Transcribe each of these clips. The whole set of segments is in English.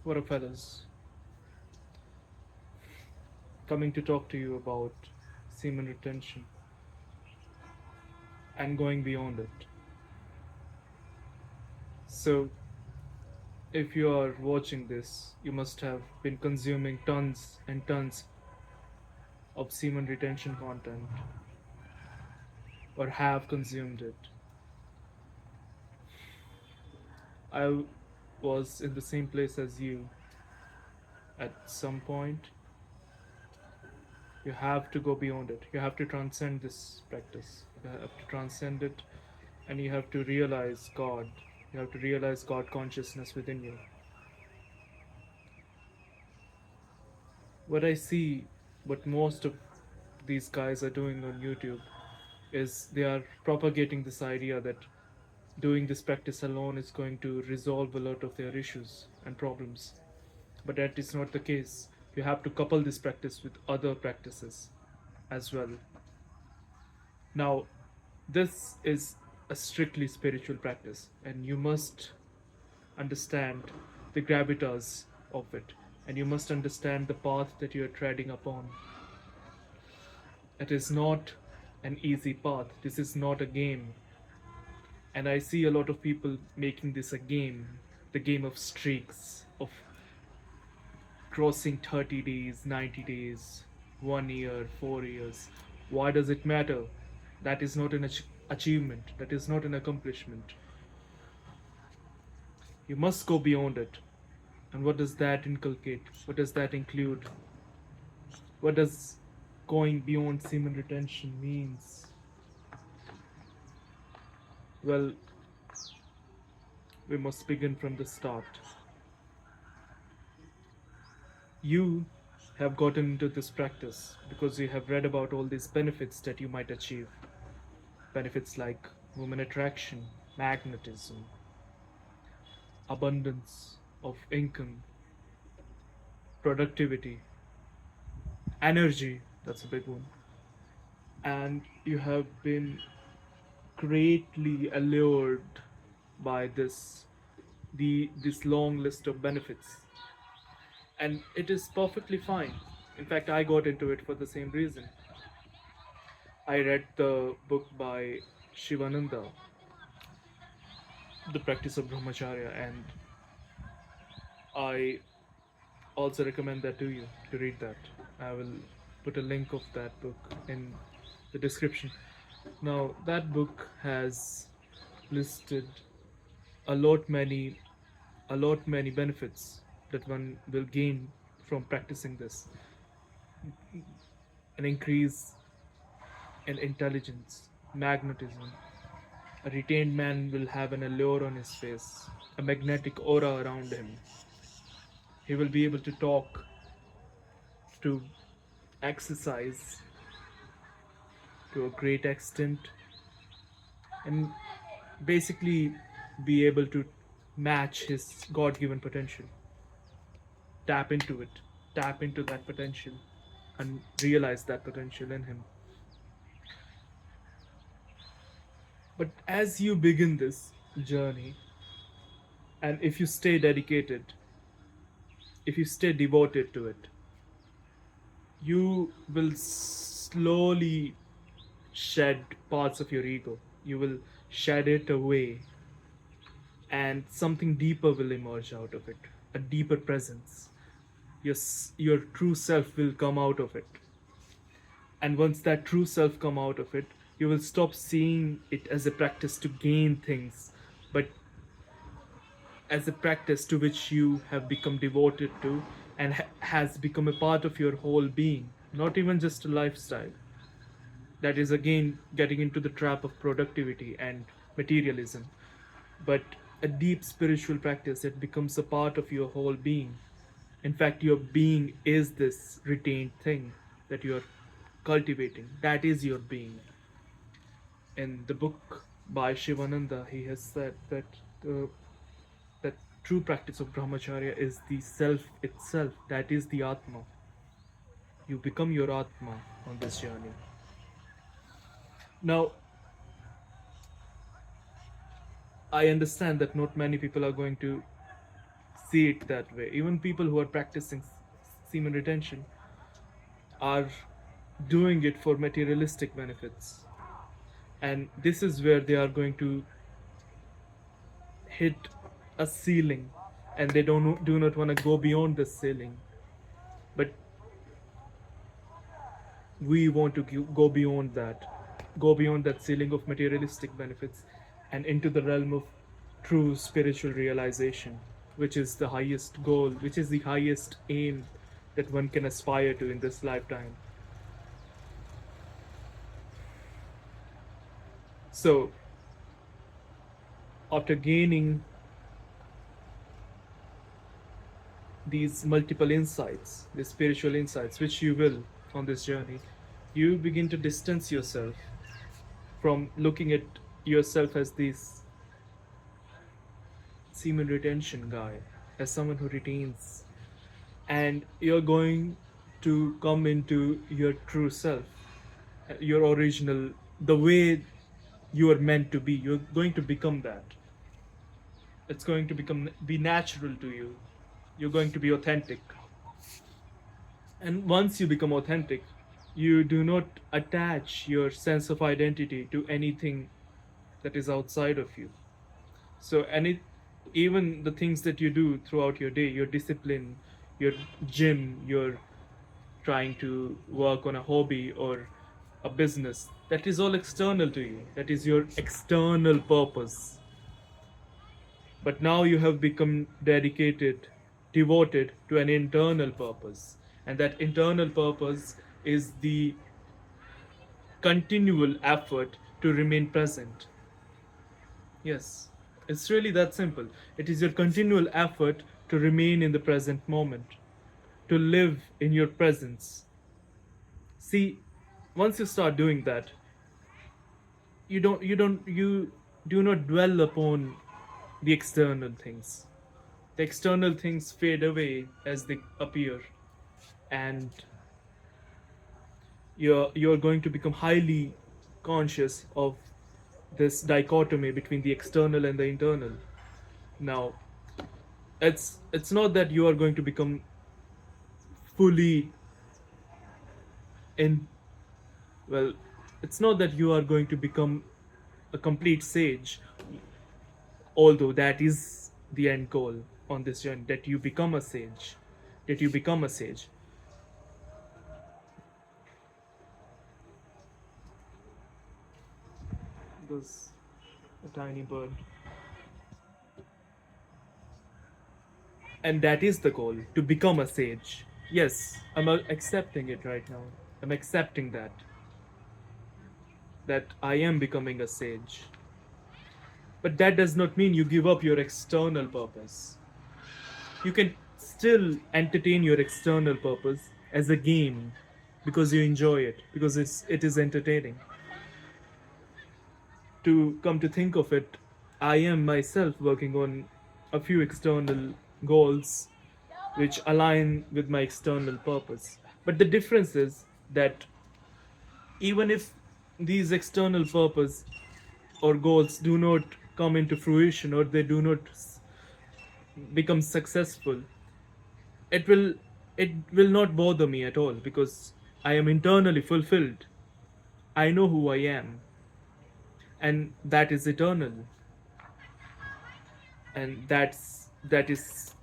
What up, fellas? Coming to talk to you about semen retention and going beyond it. So, if you are watching this, you must have been consuming tons and tons of semen retention content or have consumed it. I was in the same place as you at some point. You have to go beyond it. You have to transcend this practice. You have to transcend it and you have to realize God. You have to realize God consciousness within you. What I see, what most of these guys are doing on YouTube is they are propagating this idea that doing this practice alone is going to resolve a lot of their issues and problems. But that is not the case. You have to couple this practice with other practices as well. Now, this is a strictly spiritual practice, and you must understand the gravitas of it, and you must understand the path that you are treading upon. It is not an easy path. This is not a game. And I see a lot of people making this a game, the game of streaks, of crossing 30 days, 90 days, 1 year, 4 years. Why does it matter? That is not an achievement, that is not an accomplishment. You must go beyond it. And what does that inculcate? What does that include? What does going beyond semen retention means? Well, we must begin from the start. You have gotten into this practice because you have read about all these benefits that you might achieve. Benefits like woman attraction, magnetism, abundance of income, productivity, energy, that's a big one. And you have been greatly allured by this long list of benefits, and it is perfectly fine. In fact, I got into it for the same reason. I read the book by Shivananda, The Practice of Brahmacharya, and I also recommend that to you to read that. I will put a link of that book in the description. Now, that book has listed a lot many benefits that one will gain from practicing this. An increase in intelligence, magnetism. A retained man will have an allure on his face, a magnetic aura around him. He will be able to talk, to exercise to a great extent, and basically be able to match his God given potential. Tap into it, tap into that potential, and realize that potential in him. But as you begin this journey, and if you stay dedicated, if you stay devoted to it, you will slowly shed parts of your ego. You will shed it away, and something deeper will emerge out of it, a deeper presence. Your true self will come out of it. And once that true self come out of it, you will stop seeing it as a practice to gain things, but as a practice to which you have become devoted to, and has become a part of your whole being, not even just a lifestyle. That is again getting into the trap of productivity and materialism, but a deep spiritual practice that becomes a part of your whole being. In fact, your being is this retained thing that you are cultivating. That is your being. In the book by Shivananda, he has said that the that true practice of brahmacharya is the self itself. That is the atma. You become your atma on this journey. Now, I understand that not many people are going to see it that way. Even people who are practicing semen retention are doing it for materialistic benefits. And this is where they are going to hit a ceiling, and they do not want to go beyond the ceiling. But we want to go beyond that, go beyond that ceiling of materialistic benefits, and into the realm of true spiritual realization, which is the highest goal, which is the highest aim that one can aspire to in this lifetime. So after gaining these multiple insights, these spiritual insights, which you will on this journey, you begin to distance yourself from looking at yourself as this semen retention guy, as someone who retains, and you're going to come into your true self, your original, the way you are meant to be. You're going to become that. It's going to be natural to you. You're going to be authentic. And once you become authentic, you do not attach your sense of identity to anything that is outside of you. So even the things that you do throughout your day, your discipline, your gym, your trying to work on a hobby or a business, that is all external to you. That is your external purpose. But now you have become dedicated, devoted to an internal purpose. And that internal purpose is the continual effort to remain present. Yes, it's really that simple. It is your continual effort to remain in the present moment, to live in your presence. See, once you start doing that, you do not dwell upon the external things. The external things fade away as they appear, and you're going to become highly conscious of this dichotomy between the external and the internal. Now, it's not that you are going to become fully in, well, it's not that you are going to become a complete sage, although that is the end goal on this journey, that you become a sage, that you become a sage. There's a tiny bird. And that is the goal, to become a sage. Yes, I'm accepting it right now. I'm accepting that I am becoming a sage. But that does not mean you give up your external purpose. You can still entertain your external purpose as a game because you enjoy it, because it is entertaining. To come to think of it, I am myself working on a few external goals which align with my external purpose. But the difference is that even if these external purpose or goals do not come into fruition, or they do not become successful, it will it will not bother me at all, because I am internally fulfilled. I know who I am, and that is eternal, and that is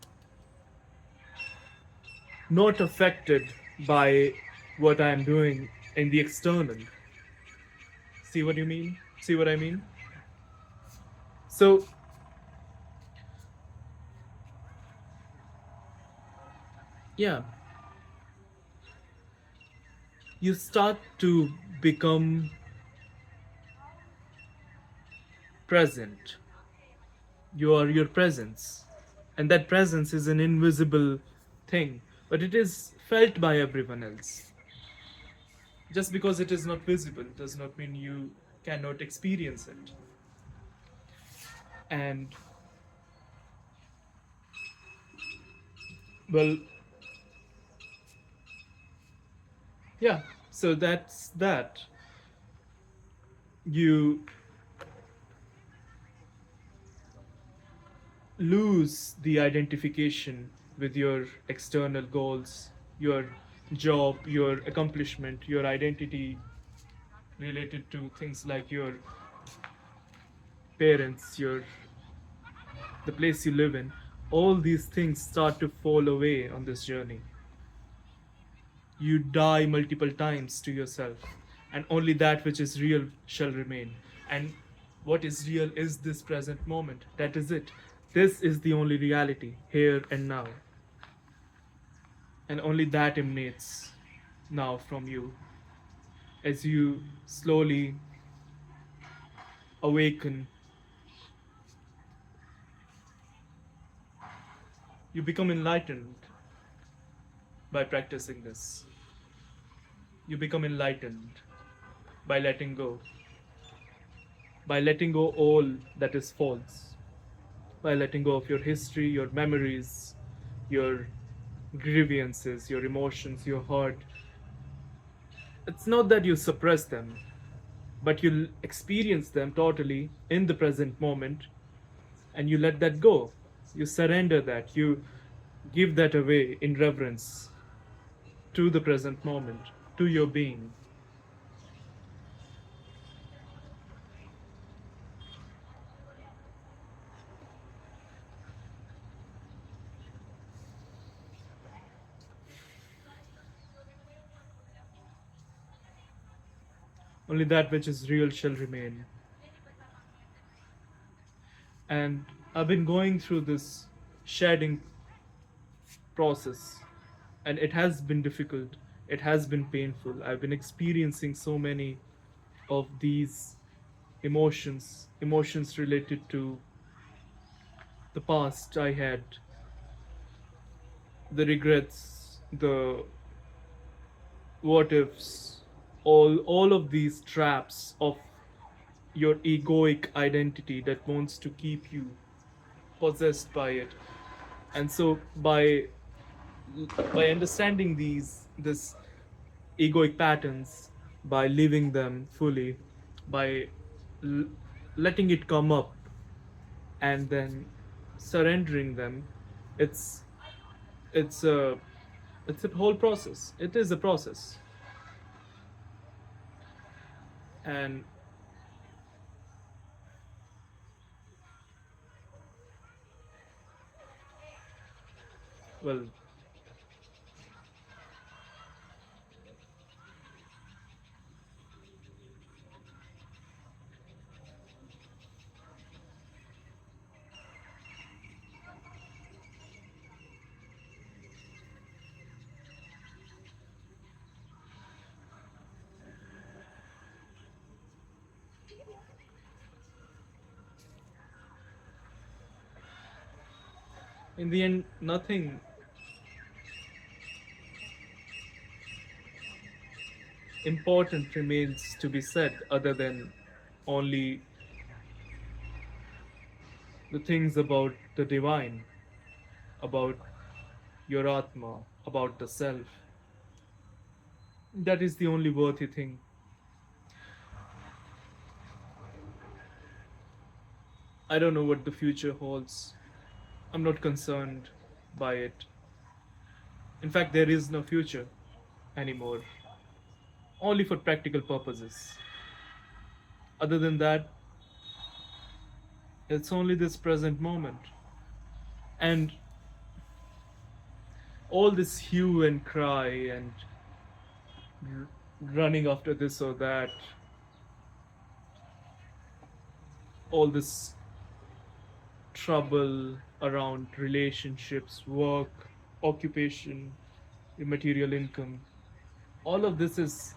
not affected by what I am doing in the external. See what you mean? See what I mean? So yeah, you start to become present. You are your presence, and that presence is an invisible thing, but it is felt by everyone else. Just because it is not visible does not mean you cannot experience it. And well, yeah, so that's that. You lose the identification with your external goals, your job, your accomplishment, your identity related to things like your parents, your the place you live in, all these things start to fall away on this journey. You die multiple times to yourself, and only that which is real shall remain. And what is real is this present moment. That is it. This is the only reality, here and now. And only that emanates now from you. As you slowly awaken, you become enlightened by practicing this. You become enlightened by letting go, by letting go all that is false, by letting go of your history, your memories, your grievances, your emotions, your hurt. It's not that you suppress them, but you experience them totally in the present moment, and you let that go. You surrender that. You give that away in reverence to the present moment, to your being. Only that which is real shall remain. And I've been going through this shedding process, and it has been difficult. It has been painful. I've been experiencing so many of these emotions related to the past I had, the regrets, the what ifs, all of these traps of your egoic identity that wants to keep you possessed by it. And so by understanding this egoic patterns, by living them fully, by l- letting it come up and then surrendering them, it's it's a it's a whole process. It is a process. And well, in the end, nothing important remains to be said other than only the things about the divine, about your Atma, about the self. That is the only worthy thing. I don't know what the future holds. I'm not concerned by it. In fact, there is no future anymore, only for practical purposes. Other than that, it's only this present moment. And all this hue and cry and r- running after this or that, all this trouble around relationships, work, occupation, material income, all of this is,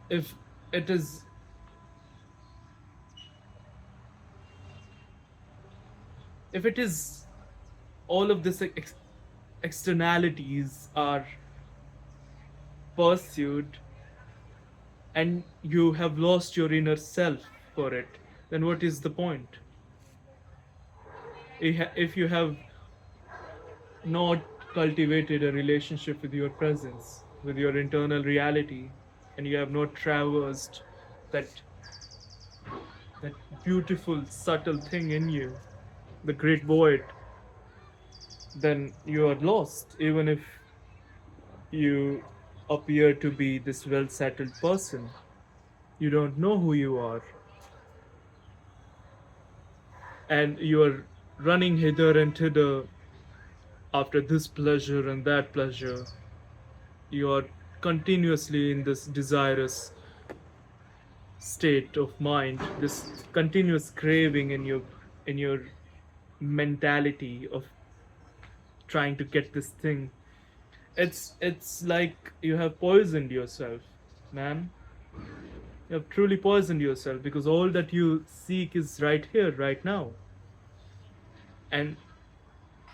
if it is, if it is all of this externalities are pursued, and you have lost your inner self for it, then what is the point? If you have not cultivated a relationship with your presence, with your internal reality, and you have not traversed that that beautiful, subtle thing in you, the great void, then you are lost, even if you appear to be this well settled person. You don't know who you are, and you are running hither and thither after this pleasure and that pleasure. You are continuously in this desirous state of mind, this continuous craving in your mentality of trying to get this thing. It's like you have poisoned yourself, man. You have truly poisoned yourself, because all that you seek is right here, right now. And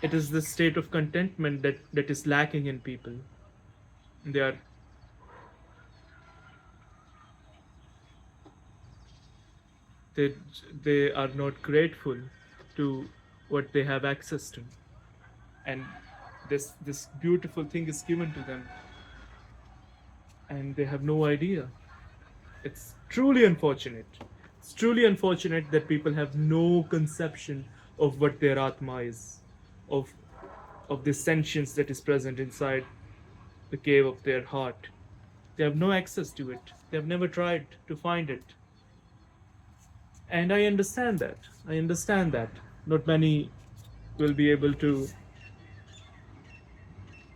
it is the state of contentment that is lacking in people. They are they they are not grateful to what they have access to, and this beautiful thing is given to them, and they have no idea. It's truly unfortunate. It's truly unfortunate that people have no conception of what their atma is, of the sentience that is present inside the cave of their heart. They have no access to it. They have never tried to find it. And I understand that. I understand that. Not many will be able to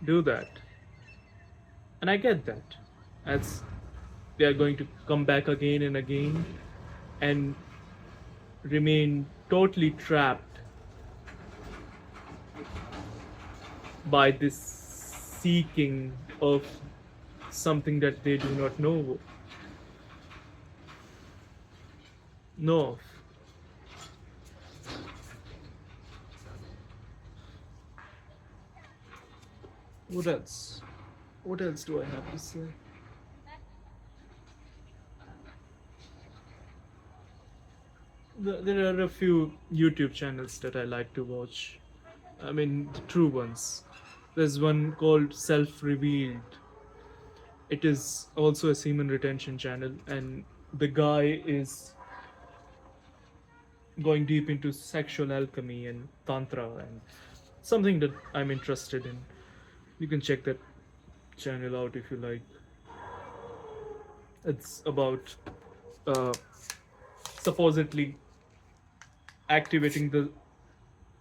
do that. And I get that. As they are going to come back again and again and remain totally trapped by this seeking of something that they do not know of. What else? What else do I have to say? There are a few YouTube channels that I like to watch. I mean, the true ones. There's one called Self Revealed. It is also a semen retention channel, and the guy is going deep into sexual alchemy and tantra, and something that I'm interested in. You can check that channel out if you like. It's about uh, supposedly activating the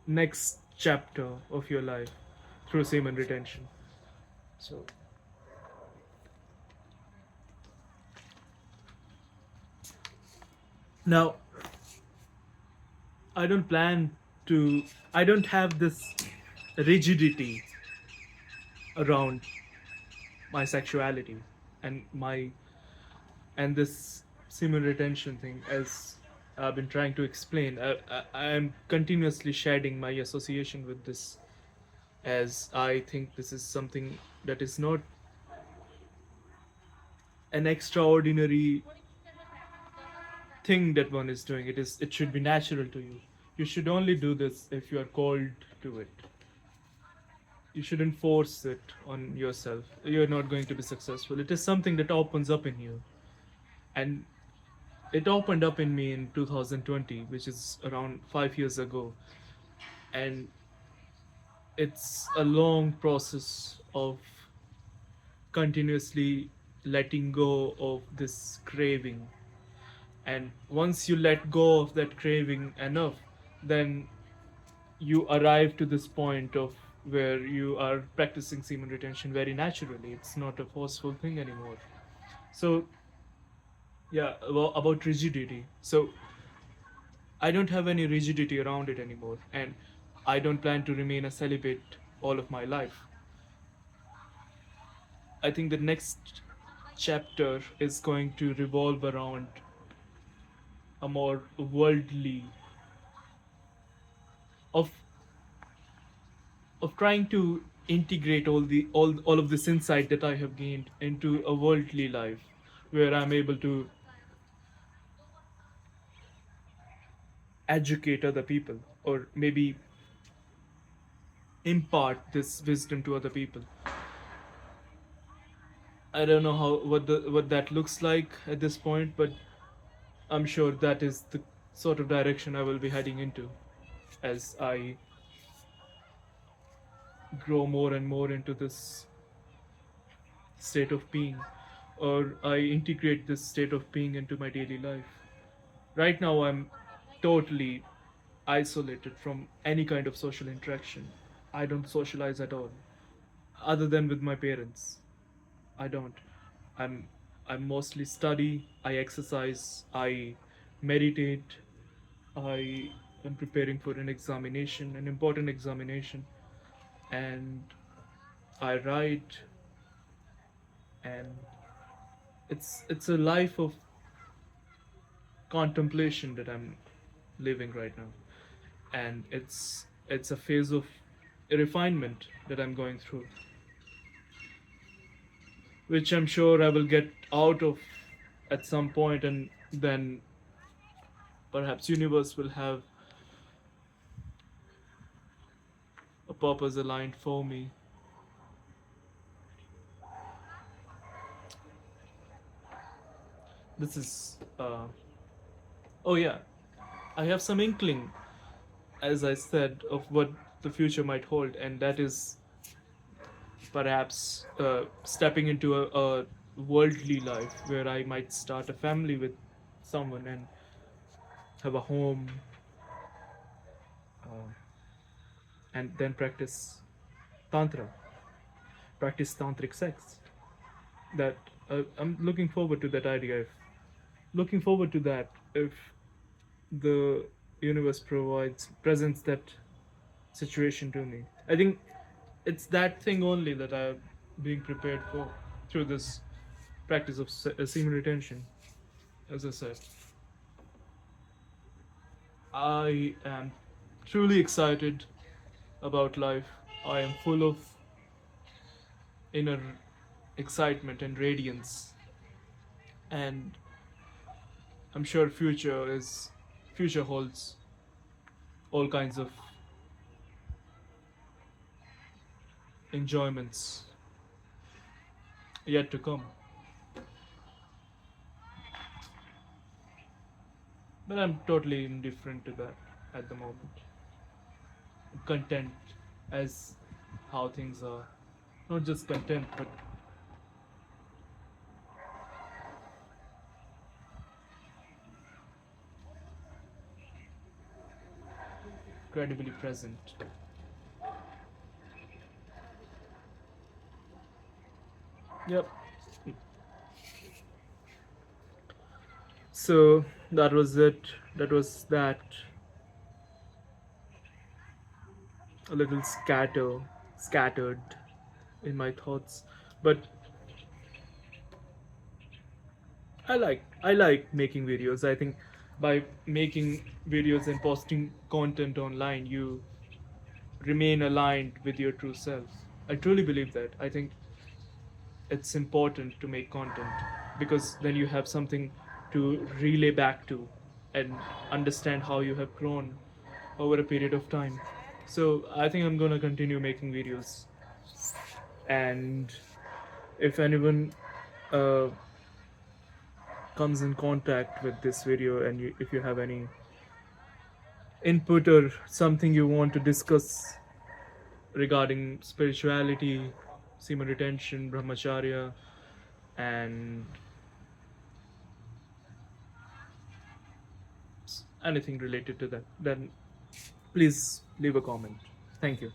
next chapter of your life through semen retention. So now I don't plan to, I don't have this rigidity around my sexuality and my and this semen retention thing, as I've been trying to explain. I am continuously shedding my association with this, as I think this is something that is not an extraordinary thing that one is doing. It should be natural to you. You should only do this if you are called to it. You shouldn't force it on yourself. You're not going to be successful. It is something that opens up in you, and it opened up in me in 2020, which is around 5 years ago. And it's a long process of continuously letting go of this craving. And once you let go of that craving enough, then you arrive to this point of where you are practicing semen retention very naturally. It's not a forceful thing anymore. So yeah, about rigidity. So I don't have any rigidity around it anymore, and I don't plan to remain a celibate all of my life. I think the next chapter is going to revolve around a more worldly, of trying to integrate all of this insight that I have gained into a worldly life, where I'm able to educate other people, or maybe impart this wisdom to other people. I don't know what that looks like at this point, but I'm sure that is sort of direction I will be heading into as I grow more and more into this state of being, or I integrate this state of being into my daily life. Right now, I'm totally isolated from any kind of social interaction. I don't socialize at all, other than with my parents. I don't. I'm I'm mostly study, I exercise, I meditate, I am preparing for an examination, an important examination, and I write, and it's a life of contemplation that I'm living right now. And it's a phase of refinement that I'm going through, which I'm sure I will get out of at some point, and then perhaps universe will have a purpose aligned for me. This is oh yeah, I have some inkling, as I said, of what the future might hold, and that is perhaps stepping into a worldly life where I might start a family with someone and have a home, uh, and then tantra, practice tantric sex. That I'm looking forward to that idea. Looking forward to that if the universe provides presents that situation to me. I think it's that thing only that I'm being prepared for through this practice of semen retention. As I said, I am truly excited about life. I am full of inner excitement and radiance, and I'm sure future holds all kinds of enjoyments yet to come. But I'm totally indifferent to that at the moment. Content as how things are. Not just content, but incredibly present. Yep. So that was it. That was that. A little scattered in my thoughts. But I like making videos. I think by making videos and posting content online, you remain aligned with your true self. I truly believe that. I think it's important to make content because then you have something to relay back to and understand how you have grown over a period of time. So I think I'm gonna continue making videos, and if anyone uh, comes in contact with this video, and if you have any input or something you want to discuss regarding spirituality, semen retention, brahmacharya, and anything related to that, then please leave a comment. Thank you.